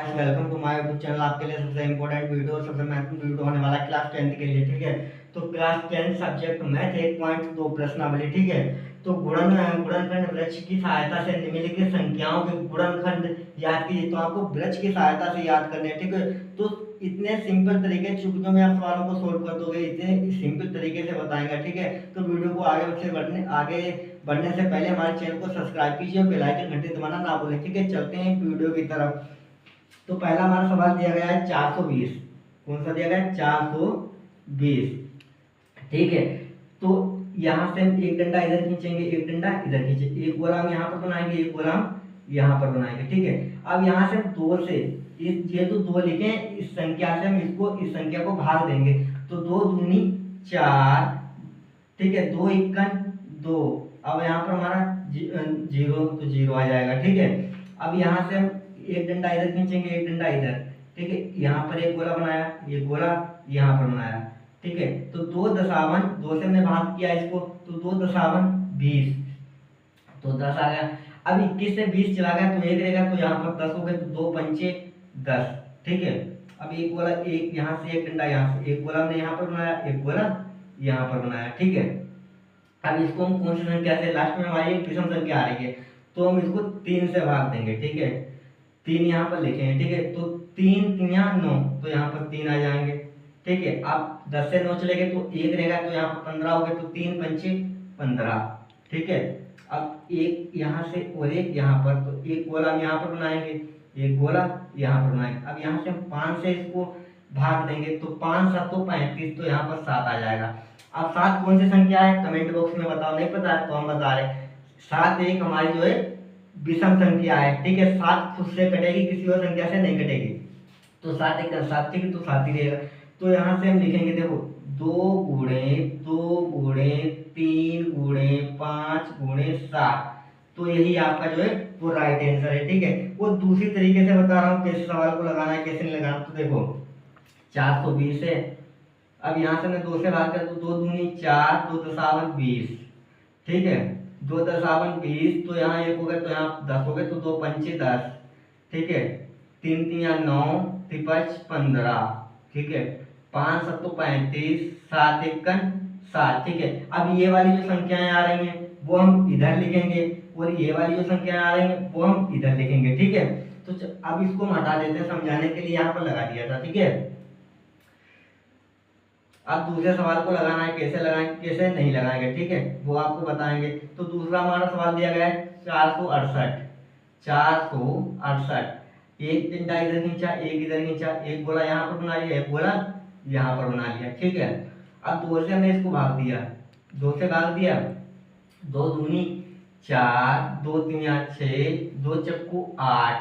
Guys, welcome to my YouTube channel. आपके लिए सबसे इंपॉर्टेंट वीडियो, सबसे महत्वपूर्ण वीडियो होने वाला है क्लास 10 के लिए। ठीक है, तो क्लास 10 सब्जेक्ट मैथ 1.2 प्रश्नावली। ठीक है, तो गुणनखंड वृक्ष की सहायता से निम्नलिखित संख्याओं के गुणनखंड याद कीजिए। तो आपको वृक्ष की सहायता से याद करने हैं। ठीक है, तो इतने सिंपल तरीके चुटकियों में आप सवालों को सोल्व कर दोगे, इतने सिंपल तरीके से बताएंगे। ठीक है, तो वीडियो को आगे बढ़ने से पहले हमारे चैनल को सब्सक्राइब कीजिए और बेल आइकन घंटी दबाना ना भूलें। ठीक है, चलते हैं वीडियो की तरफ। तो पहला हमारा सवाल दिया गया है 420। कौन सा दिया गया है? 420। ठीक है, तो यहाँ से हम एक डंडा इधर खींचेंगे, एक डंडा इधर खींचेंगे, एक गोला हम यहाँ पर बनाएंगे, एक गोला हम यहाँ पर बनाएंगे। ठीक है, अब यहाँ से हम दो से ये तो दो लिखे, इस संख्या से हम इस संख्या को भाग देंगे। तो दो दूनी 4। ठीक है, दो इक्कन 2। अब यहाँ पर हमारा जीरो, तो जीरो आ जाएगा। ठीक है, अब यहाँ से हम एक डंडा इधर खींचेंगे, एक डंडा इधर। ठीक है, यहाँ पर एक गोला बनाया, एक गोला यहाँ पर बनाया। ठीक है, तो 2 × 2 से हमने भाग किया इसको, तो 2 × 20, तो 10 आ गया। अब 21 से 20 चला गया तो एक रहेगा, तो यहाँ पर 10 हो गए, तो 2 पंचे 10। ठीक है, अब एक गोला, एक यहाँ से, एक डंडा यहाँ से, एक गोला हमने यहाँ पर बनाया, एक गोला यहाँ पर बनाया। ठीक है, अब इसको हम कौन सी संख्या से, लास्ट में हमारी एक विषम संख्या आ रही है, तो हम इसको 3 से भाग देंगे। ठीक है, 3 यहाँ पर लिखेंगे। ठीक है, तो 3 3 9, तो यहाँ पर 3 आ जाएंगे। ठीक है, अब 10 से 9 चले गए तो एक रहेगा, तो यहाँ पर 15 हो गए, तो 3 पंचे 15। ठीक है, अब एक यहाँ से और एक यहाँ पर, तो एक गोला हम यहाँ पर बनाएंगे, एक गोला यहाँ पर बनाएंगे। अब यहाँ से हम 5 से इसको भाग देंगे, तो 5 7 तो 35, तो यहाँ पर 7 आ जाएगा। अब 7 कौन सी संख्या है, कमेंट बॉक्स में बताओ। नहीं पता है तो हम बता रहे, 7 एक हमारी जो है विषम संख्या है। ठीक है, 7 खुद से कटेगी, किसी और संख्या से नहीं कटेगी, तो 7 एक 7। ठीक है, तो 7 ही रहेगा। तो यहाँ से हम लिखेंगे, देखो 2 × 2 × 3 × 5 × 7, तो यही आपका जो है वो राइट आंसर है। ठीक है, वो दूसरी तरीके से बता रहा हूँ कैसे सवाल को लगाना है, कैसे नहीं लगाना। तो देखो 420 है, अब यहाँ से मैं 2 से भाग कर, तो 2 दूनी 4, 2 × 20। ठीक है, 2 × 20, तो यहाँ 1 हो गया, तो यहाँ 10 हो गए, तो 2 पंचे 10। ठीक है, 3 3 9, 3 5 15। ठीक है, 5 7 तो 35, 7 1 7। ठीक है, अब ये वाली जो संख्याएं आ रही हैं वो हम इधर लिखेंगे, और ये वाली जो संख्याएं आ रही हैं वो हम इधर लिखेंगे। ठीक है, तो अब इसको हम हटा देते हैं, समझाने के लिए यहाँ पर लगा दिया था। ठीक है, अब दूसरे सवाल को लगाना है, कैसे लगाएंगे कैसे नहीं लगाएंगे, ठीक है, वो आपको बताएंगे। तो दूसरा हमारा सवाल दिया गया है 468। 468, एक डंडा इधर खींचा, एक इधर खींचा, एक गोला यहाँ पर बना लिया, एक गोला यहाँ पर बना लिया। ठीक है, अब 2 से हमने इसको भाग दिया, 2 से भाग दिया, 2 दूनी 4, 2 3 6, 2 चक्कू 8।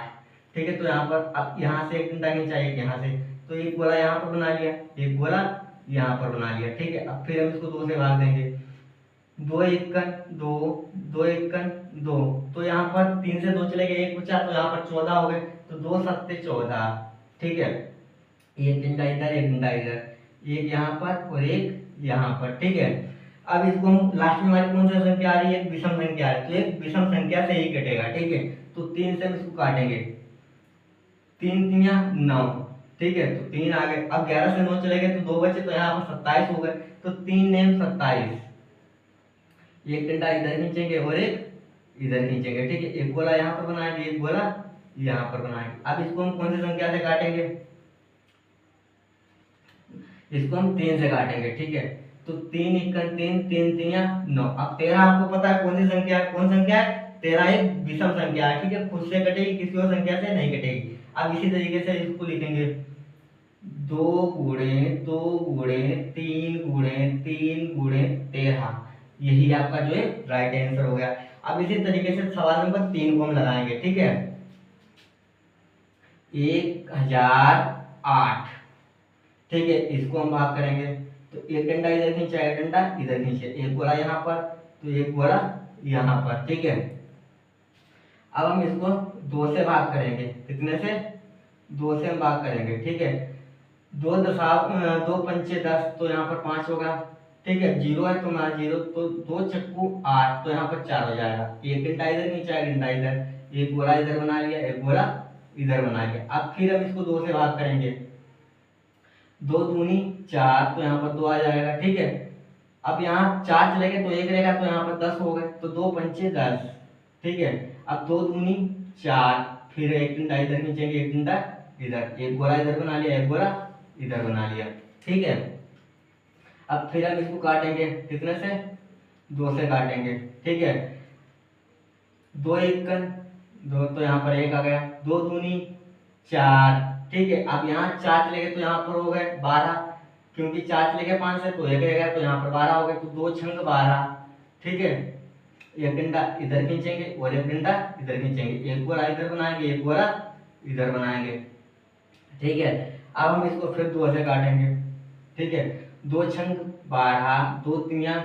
ठीक है, तो यहाँ पर अब यहाँ से एक डंडा खींचा, एक यहाँ से, तो एक गोला यहाँ पर बना लिया, एक गोला यहाँ पर बना लिया। ठीक है, अब फिर हम इसको 2 से भाग देंगे, 2 1 2, 2 1 2, तो यहाँ पर 3 से 2 चले गए, एक बचा, तो यहाँ पर 14 हो गए, तो 2 7 14। ठीक है, एक डंडा इधर, एक डंडा इधर, एक यहाँ पर और एक यहाँ पर। ठीक है, अब इसको हम लास्ट में हमारी कौन सी संख्या आ रही है, विषम संख्या है, तो एक विषम संख्या से ही कटेगा। ठीक है, तो 3 से हम इसको काटेंगे, 3 3 9। ठीक है, तो 3 आ गए, अब 11 से 9 चले गए, तो 2 बचे, तो यहाँ पर 27 हो गए, तो 3 नेम 27। एक डंडा इधर खींचेंगे और एक इधर खींचेंगे। ठीक है, एक गोला यहाँ पर बनाएंगे, एक गोला यहाँ पर बनाएंगे। अब इसको हम कौन सी संख्या से काटेंगे, इसको हम 3 से काटेंगे। ठीक है, तो 3 1 3, 3 3 9। अब 13 आपको पता है कौन सी संख्या है, कौन संख्या है, 13 एक विषम संख्या है। ठीक है, खुद से कटेगी, किसी और संख्या से नहीं कटेगी। अब इसी तरीके से इसको लिखेंगे, 2 × 2 × 3 × 3 × 13, यही आपका जो है राइट आंसर हो गया। अब इसी तरीके से सवाल नंबर 3 को हम लगाएंगे। ठीक है, 1008। ठीक है, इसको हम भाग करेंगे, तो एक डंडा इधर खींचा, एक डंडा इधर खींचे, एक गोला यहाँ पर, तो एक गोला यहाँ पर। ठीक है, अब हम इसको 2 से भाग करेंगे, कितने से, 2 से हम भाग करेंगे। ठीक है, 2 पंचे 10, तो यहाँ पर 5 होगा। ठीक है, 0 है तो हमारा 0, तो 2 चक्कू 8, तो यहाँ पर 4 हो जाएगा। एक डंडा इधर खींचा, एक डंडा इधर, एक गोला इधर बना लिया, एक गोला इधर बना लिया। अब फिर हम इसको 2 से भाग करेंगे, 2 दूनी 4, तो यहाँ पर 2 आ जाएगा, ठीक है। अब यहाँ 4 चलेंगे तो 1 रहेगा, तो यहाँ पर 10 हो गए, तो 2 पंचे 10, ठीक है। अब 2 दूनी 4, फिर एक डंडा इधर खींचेंगे, एक डंडा इधर, एक गोला इधर बना लिया, एक गोला इधर बना लिया, ठीक है। अब फिर हम इसको काटेंगे, कितने से, 2 से काटेंगे, ठीक है। 2 1 2, तो यहाँ पर 1 आ गया, 2 दूनी 4, ठीक है। अब यहाँ 4 चलेंगे तो यहाँ पर हो गए 12, क्योंकि 4 चलेंगे 5 से तो 1 रहेगा, तो यहाँ पर 12 हो गए, तो 2 छंग 12, ठीक है। एक डंडा इधर खींचेंगे और एक डंडा इधर खींचेंगे, एक गोला इधर बनाएंगे, एक गोला इधर बनाएंगे, ठीक है। अब हम इसको फिर 2 से काटेंगे, ठीक है। 2 छंग 12, 2 तियां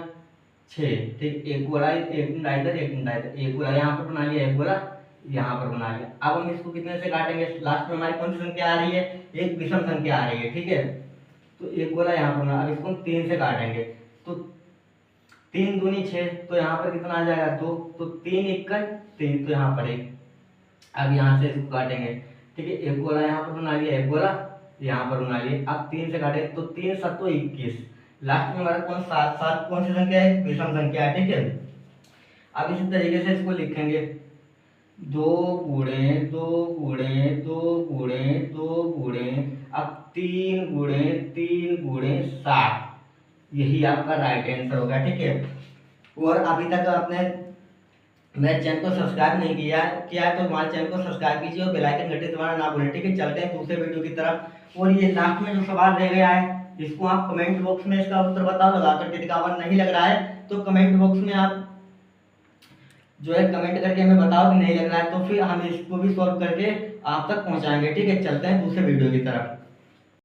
6, ठीक, एक गोला एक डंडा इधर, एक डंडा इधर, एक गोला यहाँ पर बना लिया, एक गोला यहाँ पर बना लिया। अब हम इसको कितने से काटेंगे, लास्ट में हमारी कौन सी संख्या आ रही है, एक विषम संख्या आ रही है, ठीक है। तो एक गोला यहाँ पर बना, अब इसको हम 3 से काटेंगे, तो 3 दूनी 6, तो यहाँ पर कितना आ जाएगा 2, तो 3 1 3, तो यहाँ पर 1। अब यहाँ से इसको काटेंगे, ठीक है। एक गोला यहाँ पर बना लिया, एक गोला यहाँ पर बना लिया। अब 3 से काटेंगे तो 3 7 21, लास्ट में हमारा कौन सात, सात कौन सी संख्या है, विषम संख्या है, ठीक है। अब इसी तरीके से इसको लिखेंगे, 2 गुणे 2 गुणे 2 गुणे 2 गुणे, अब 3 गुणे 3 गुणे 7, यही आपका राइट आंसर होगा, ठीक है। और अभी तक आपने मेरे चैनल को सब्सक्राइब नहीं किया है तो हमारे चैनल को सब्सक्राइब कीजिए और बेल आइकन घंटी दबाना ना भूलें, ठीक है। चलते हैं दूसरे वीडियो की तरफ। और ये लास्ट में जो सवाल रह गया है, इसको आप कमेंट बॉक्स में इसका उत्तर बताओ, लगा करके दिखाओ। नहीं लग रहा है तो कमेंट बॉक्स में आप जो है कमेंट करके हमें बताओ कि नहीं लग रहा है, तो फिर हम इसको भी सॉल्व करके आप तक पहुंचाएंगे, ठीक है। चलते हैं दूसरे वीडियो की तरफ।